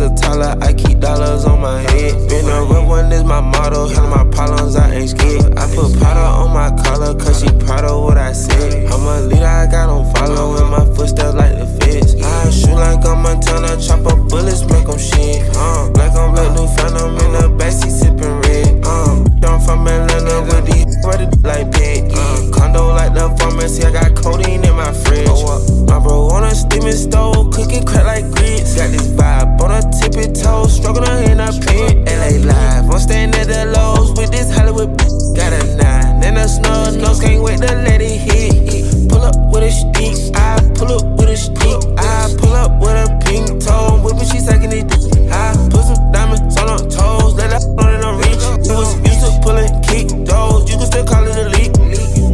a Tyler, I keep dollars on my head. Been a real one is my motto, handle my problems, I ain't scared. I put powder on my collar, cause she proud of what I said. I'm a leader, I got on follow, in my footsteps like the feds. I shoot like I'm Montana, chop up bullets, make them shit. Black on black, new phantom in the backseat sippin' red. I'm from Atlanta with these ready like Peggy. Condo like the pharmacy, I got codeine in my fridge. My bro on a steaming stove, cooking crack like grits. Got this vibe on a tippy toe, struggling in a pit. LA live, I'm staying at the lows with this Hollywood. Got a 9 and a snub nose, can't wait to let it hit. Pull up with a stick, I pull up with a stick. I pull up with a pink toe, whipping, she sucking it. I put some diamonds on her toes, let her on it, I'm rich. You was used to pulling kick those, you can still call it a leak.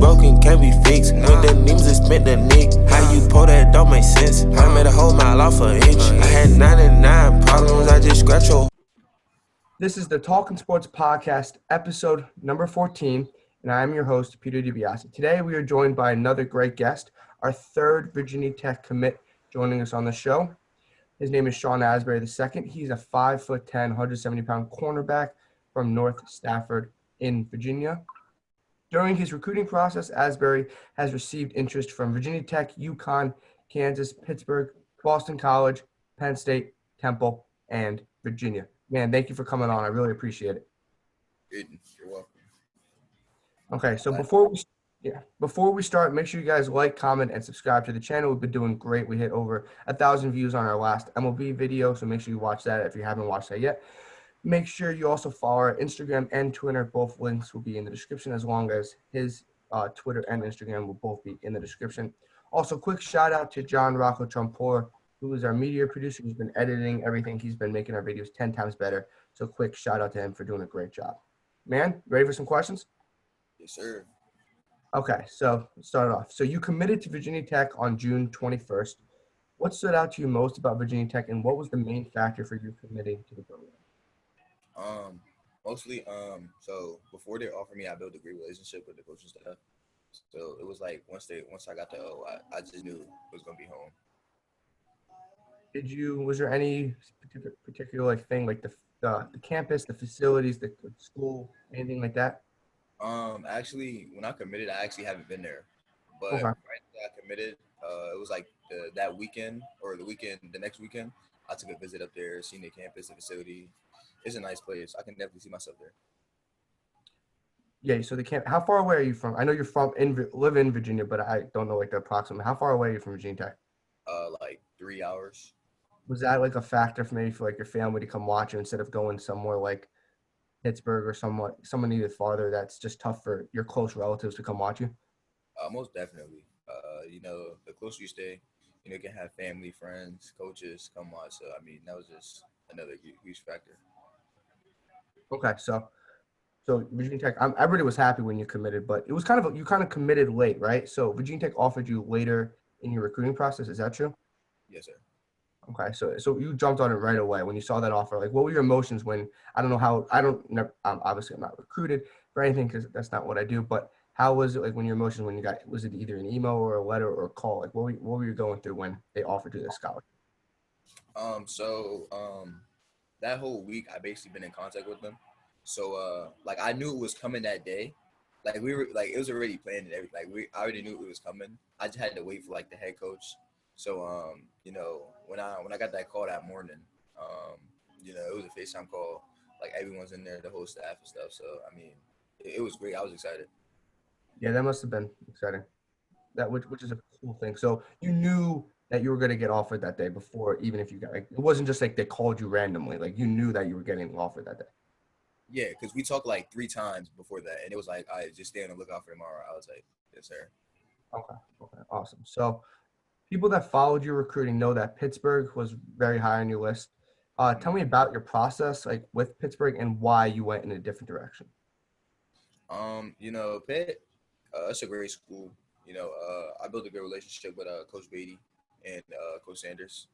Broken can't be fixed, when the names is spent the nick. How you pull that don't make sense. I made a whole mile off an inch. I had 99 problems, I just scratch your. This is the Talking Sports Podcast, episode number 14, and I am your host, Peter DiBiasi. Today, we are joined by another great guest, our third Virginia Tech commit joining us on the show. His name is Shawn Asbury II. He's a 5'10", 170-pound cornerback from North Stafford in Virginia. During his recruiting process, Asbury has received interest from Virginia Tech, UConn, Kansas, Pittsburgh, Boston College, Penn State, Temple, and Virginia. Man, thank you for coming on. I really appreciate it. You're welcome. Okay, so before we start, make sure you guys like, comment, and subscribe to the channel. We've been doing great. We hit over 1,000 views on our last MLB video, so make sure you watch that if you haven't watched that yet. Make sure you also follow our Instagram and Twitter. Both links will be in the description, as long as his Twitter and Instagram will both be in the description. Also, quick shout out to Rocco Trumpbour, who is our media producer. He's been editing everything. He's been making our videos 10 times better. So quick shout out to him for doing a great job. Man, ready for some questions? Yes, sir. Okay, so let's start it off. So you committed to Virginia Tech on June 21st. What stood out to you most about Virginia Tech, and what was the main factor for you committing to the program? Mostly, so before they offered me, I built a great relationship with the coaching staff. So it was like once I got to I just knew it was gonna be home. Was there any particular like thing, like the campus, the facilities, the school, anything like that? Actually, when I committed, I actually haven't been there, but Okay. right after I committed, it was like that weekend or the next weekend, I took a visit up there, seen the campus, the facility. It's a nice place. I can definitely see myself there. Yeah, so the camp. How far away are you from? I know you're live in Virginia, but I don't know like the approximate. How far away are you from Virginia Tech? Like 3 hours. Was that like a factor for maybe for like your family to come watch you instead of going somewhere like Pittsburgh or someone even farther that's just tough for your close relatives to come watch you? Most definitely. The closer you stay, you can have family, friends, coaches come watch. So I mean, that was just another huge factor. Okay, so Virginia Tech, everybody was happy when you committed, but it was you kind of committed late, right? So Virginia Tech offered you later in your recruiting process. Is that true? Yes, sir. Okay, so you jumped on it right away when you saw that offer. Like, what were your emotions when obviously I'm not recruited for anything because that's not what I do. But how was it like when your emotions when you got? Was it either an email or a letter or a call? Like, what were you going through when they offered you this scholarship? That whole week I basically been in contact with them. So like I knew it was coming that day. Like we were like it was already planned and everything. Like I already knew it was coming. I just had to wait for like the head coach. So when I got that call that morning, it was a FaceTime call. Like everyone's in there, the whole staff and stuff. So I mean, it was great. I was excited. Yeah, that must have been exciting. Which is a cool thing. So you knew that you were going to get offered that day before, even if you got like it wasn't just like they called you randomly. Like you knew that you were getting offered that day. Yeah, because we talked like 3 times before that, and it was like, I just stay on the lookout for tomorrow. I was like, yes, sir. Okay, awesome. So people that followed your recruiting know that Pittsburgh was very high on your list. Tell me about your process, like with Pittsburgh, and why you went in a different direction. Pitt, it's a great school. I built a good relationship with Coach Beatty and Coach Sanders.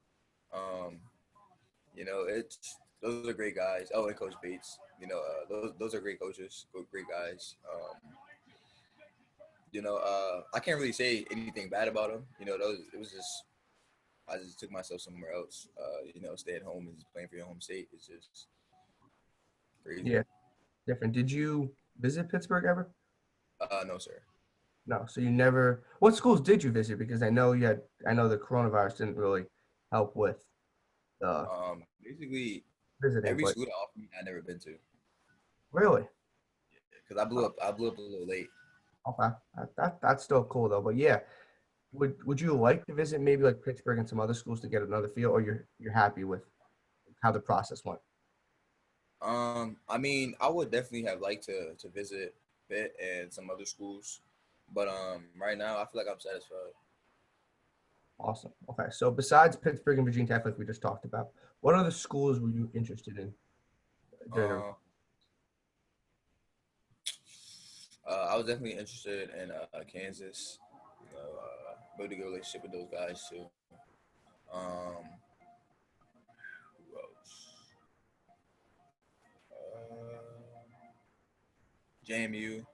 Those are great guys. Oh, and Coach Bates. Those are great coaches, great guys. I can't really say anything bad about them. It was just I just took myself somewhere else. Stay at home and just playing for your home state is just crazy. Yeah, different. Did you visit Pittsburgh ever? No, sir. No. So you never. What schools did you visit? Because I know I know the coronavirus didn't really help with the Basically visiting, every but school that offered me, I never been to really, because I blew up a little late. okay, that's still cool though. But yeah, would you like to visit maybe like Pittsburgh and some other schools to get another feel, or you're happy with how the process went? I mean, I would definitely have liked to visit Pitt and some other schools, but right now I feel like I'm satisfied. Awesome. Okay, so besides Pittsburgh and Virginia Tech, like we just talked about, what other schools were you interested in during the? Um, I was definitely interested in Kansas. Build a good relationship with those guys too. Um, who else? JMU,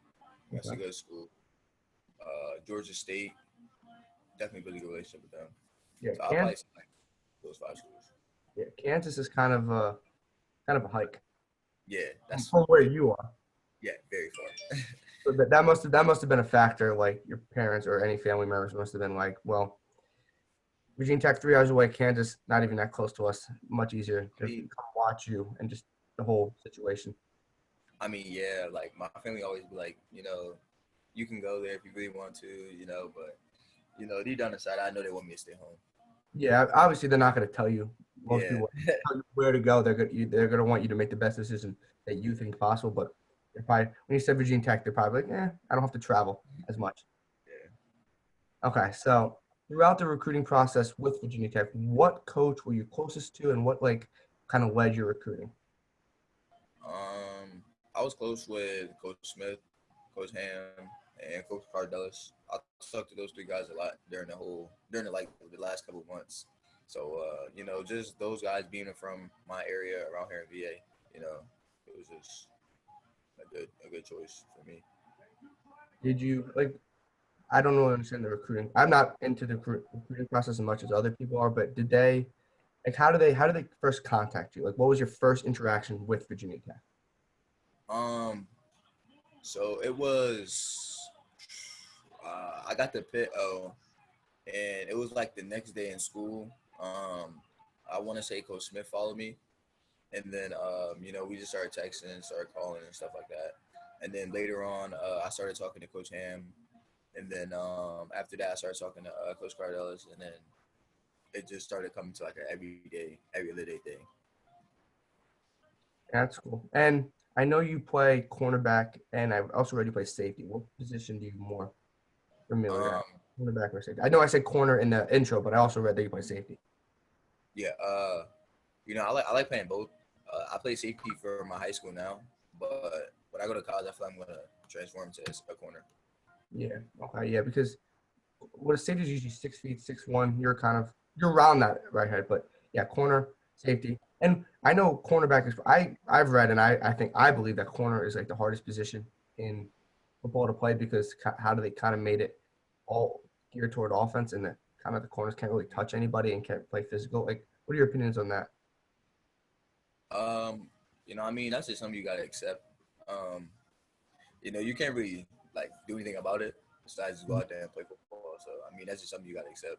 that's a Okay. good school. Georgia State, definitely build a good relationship with them. Yeah, So I'll probably Kansas. select those 5 schools. Yeah, Kansas is kind of a hike Yeah, that's from where you are. yeah, very far. So that must have been a factor. Like your parents or any family members must have been like, well, Virginia Tech 3 hours away, Kansas not even that close to us. Much easier I to mean, come watch you and just the whole situation. yeah, like my family always be like, you can go there if you really want to, but deep down inside, I know they want me to stay home. Yeah, obviously they're not going to tell you. Most Yeah, people tell you where to go. They're gonna want you to make the best decision that you think possible. But they're probably when you said Virginia Tech, they're probably like, I don't have to travel as much. yeah. Okay, so throughout the recruiting process with Virginia Tech, what coach were you closest to, and what like kind of led your recruiting? I was close with Coach Smith, Coach Ham, and Coach Cardellis. I talked to those 3 guys a lot during the last couple of months. So just those guys being from my area around here in VA, it was just a good choice for me. Did you like? I don't really understand the recruiting. I'm not into the recruiting process as much as other people are, but did they like how did they first contact you? Like, what was your first interaction with Virginia Tech? Um, so it was I got the pit and it was like the next day in school. I want to say Coach Smith followed me, and then we just started texting, started calling and stuff like that. And then later on, I started talking to Coach Ham, and then after that, I started talking to Coach Cardellis, and then it just started coming to like an every other day thing. That's cool. And I know you play cornerback, and I also read you play safety. What position do you more familiar Um, at? Cornerback or safety? I know I said corner in the intro, but I also read that you play safety. yeah, I like playing both. I play safety for my high school now, but when I go to college, I feel like I'm gonna transform to a corner. Yeah. Okay. Yeah, because what a safety is usually 6 feet, 6'1". You're around that right head, but yeah, corner, safety, and I know cornerback is. I've read and I believe that corner is like the hardest position in football to play because how do they kind of made it all geared toward offense and the kind of the corners can't really touch anybody and can't play physical. Like, what are your opinions on that? That's just something you gotta accept. Um, you can't really like do anything about it besides just go out there and play football. So that's just something you gotta accept.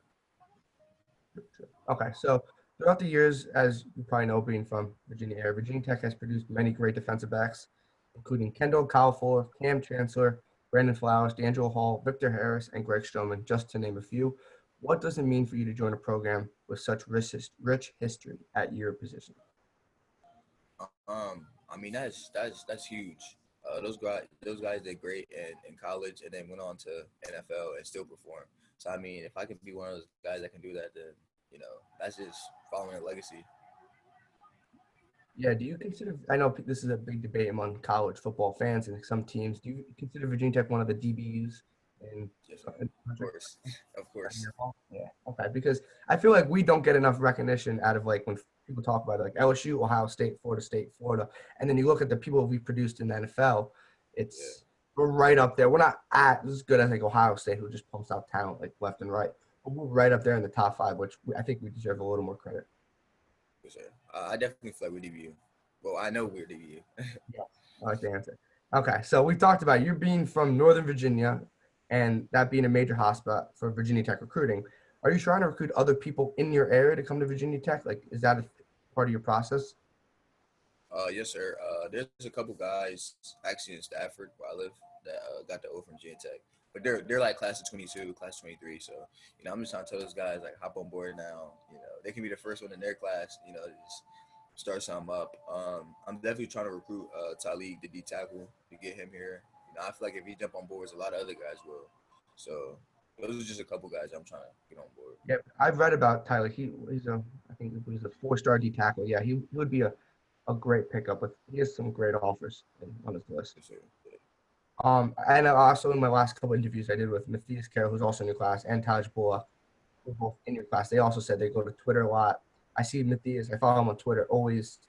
Okay, so throughout the years, as you probably know, being from Virginia area, Virginia Tech has produced many great defensive backs, including Kendall Cowfour, Cam Chancellor, Brandon Flowers, D'Angelo Hall, Victor Harris, and Greg Stroman, just to name a few. What does it mean for you to join a program with such rich history at your position? That's huge. Those guys did great in college and then went on to NFL and still perform. So if I can be one of those guys that can do that, then that's just following a legacy. Yeah, do you consider? I know this is a big debate among college football fans and some teams. Do you consider Virginia Tech one of the DBUs in Just in the of country? course, of course. Yeah. Okay. Because I feel like we don't get enough recognition out of like when people talk about it, like LSU, Ohio State, Florida, and then you look at the people we produced in the NFL. Yeah. We're right up there. We're not as good as like Ohio State, who just pumps out talent like left and right. we're right up there in the top 5, which I think we deserve a little more credit. For sure. I definitely feel like we're DBU. Well, I know we're DBU. Yeah, I like the answer. Okay, so we talked about you being from Northern Virginia and that being a major hotspot for Virginia Tech recruiting. Are you trying to recruit other people in your area to come to Virginia Tech? Like, is that a part of your process? Yes, sir. There's a couple guys actually in Stafford where I live that got the O from Virginia Tech, but they're like class of 22, class of 23. So I'm just trying to tell those guys like hop on board now. They can be the first one in their class. Just start something up. I'm definitely trying to recruit Talib, the D tackle, to get him here. I feel like if he jump on board, a lot of other guys will. So those are just a couple guys I'm trying to get on board. Yeah, I've read about Tyler. I think he's a 4-star D tackle. Yeah, he would be a great pickup, but he has some great offers on his list. And also in my last couple interviews I did with Matthias Carroll, who's also in your class, and Taj Bullock, who are both in your class, they also said they go to Twitter a lot. I see Matthias, I follow him on Twitter, always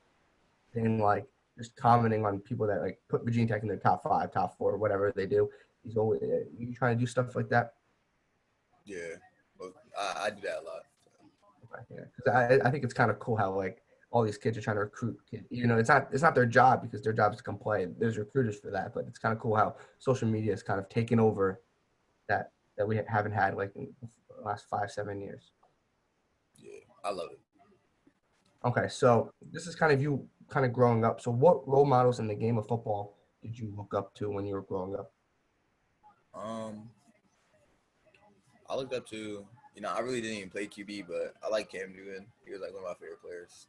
saying like just commenting on people that like put Virginia Tech in their top 5, top 4, whatever they do. He's always you trying to do stuff like that. Yeah, well, I do that a lot. Okay, yeah, because I think it's kind of cool how like all these kids are trying to recruit kids. It's not their job because their job is to come play. There's recruiters for that, but it's kind of cool how social media is kind of taken over that we haven't had like in the last 5-7 years. Yeah, I love it. Okay, so this is kind of you kind of growing up. So what role models in the game of football did you look up to when you were growing up? I looked up to, I really didn't even play QB, but I like Cam Newton. He was like one of my favorite players.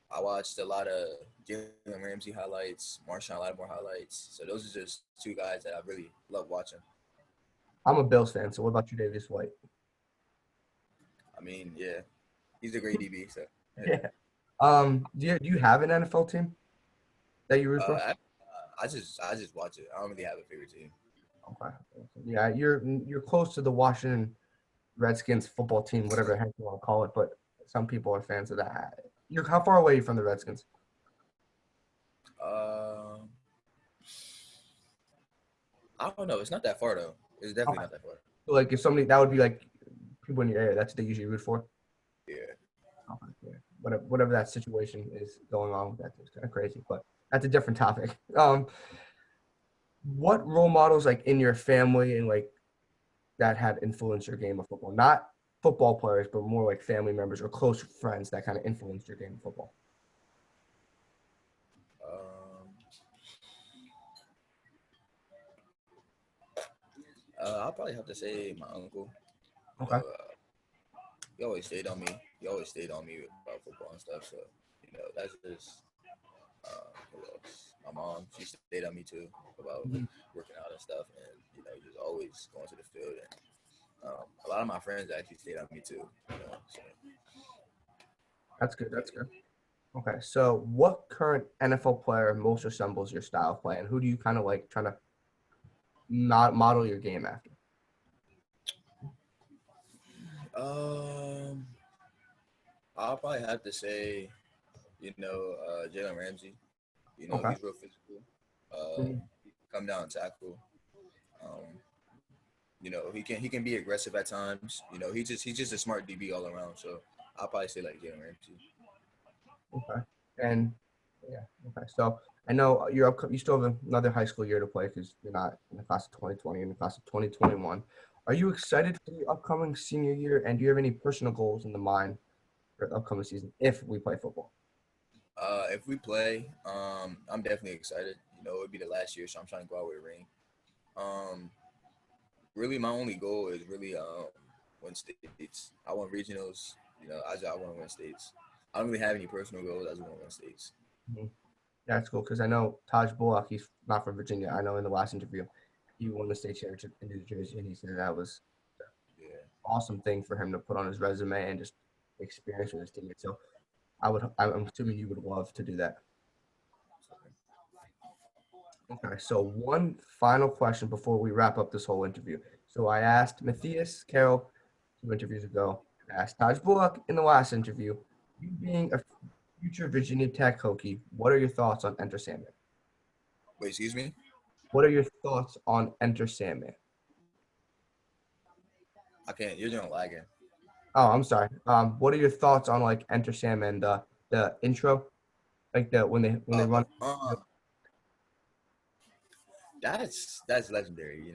I watched a lot of Jalen Ramsey highlights, Marshawn Lattimore highlights. So those are just 2 guys that I really love watching. I'm a Bills fan, so what about you, Davis White? I mean, yeah, he's a great DB. So Yeah. Do you have an NFL team that you root for? I just watch it. I don't really have a favorite team. Okay. Yeah, you're close to the Washington Redskins football team, whatever the heck you want to call it, but some people are fans of that. How far away are you from the Redskins? I don't know. It's not that far though. It's definitely not that far. So like if somebody that would be like people in your area, that's what they usually root for. Yeah. Okay, yeah. Whatever that situation is going on with that, it's kind of crazy, but that's a different topic. What role models like in your family and like that had influenced your game of football? Not football players, but more like family members or close friends that kind of influenced your game of football. I'll probably have to say my uncle. Okay. He always stayed on me. He always stayed on me about football and stuff. So that's just who else? My mom, she stayed on me too about working out and stuff, and just always going to the field. And a lot of my friends actually stayed on me too. So. That's good. That's good. Okay, so what current NFL player most resembles your style of play, and who do you kind of like trying to not model your game after? I'll probably have to say, Jalen Ramsey. Okay. He's real physical. He can come down and tackle. He can be aggressive at times. He's just a smart DB all around. So I'll probably say like Jalen Ramsey. Okay. And yeah. Okay. So I know you still have another high school year to play because you're not in the class of 2020, in the class of 2021. Are you excited for the upcoming senior year? And do you have any personal goals in the mind for the upcoming season if we play football? If we play, I'm definitely excited. It would be the last year, so I'm trying to go out with a ring. Really, my only goal is really win states. I want regionals. I want to win states. I don't really have any personal goals. I just want to win states. Mm-hmm. That's cool because I know Taj Bullock, he's not from Virginia. I know in the last interview, he won the state championship in New Jersey, and he said that was an awesome thing for him to put on his resume and just experience with his teammates. So I'm assuming you would love to do that. Okay, so one final question before we wrap up this whole interview. So I asked Matthias Carroll 2 interviews ago. I asked Taj Bullock in the last interview. You being a future Virginia Tech Hokie, what are your thoughts on Enter Sandman? Wait, excuse me? What are your thoughts on Enter Sandman? I can't. You're doing lagging. Oh, I'm sorry. What are your thoughts on like Enter Sam and the intro, like when they run? That's legendary.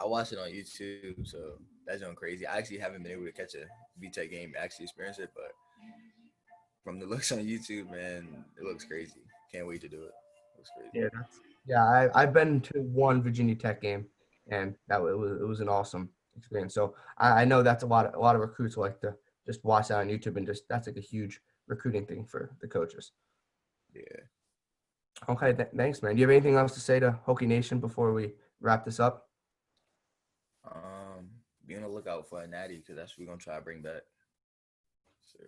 I watched it on YouTube, so that's going crazy. I actually haven't been able to catch a VTech game, actually experience it, but from the looks on YouTube, man, it looks crazy. Can't wait to do it. Looks crazy. I've been to one Virginia Tech game, and it was an awesome experience. So I know that's a lot of recruits like to just watch that on YouTube, and just that's like a huge recruiting thing for the coaches. Yeah. Okay, thanks, man. Do you have anything else to say to Hokie Nation before we wrap this up? Be on the lookout for a natty because that's what we're gonna try to bring back. Sure.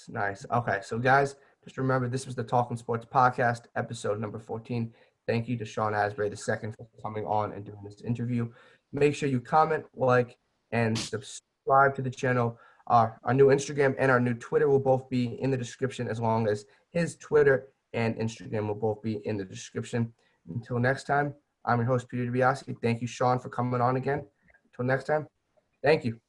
Nice. Okay, so guys, just remember this was the Talking Sports Podcast, episode number 14. Thank you to Shawn Asbury II for coming on and doing this interview. Make sure you comment, like, and subscribe to the channel. Our new Instagram and our new Twitter will both be in the description, as long as his Twitter and Instagram will both be in the description. Until next time, I'm your host, Peter DiBiasi. Thank you, Shawn, for coming on again. Until next time, thank you.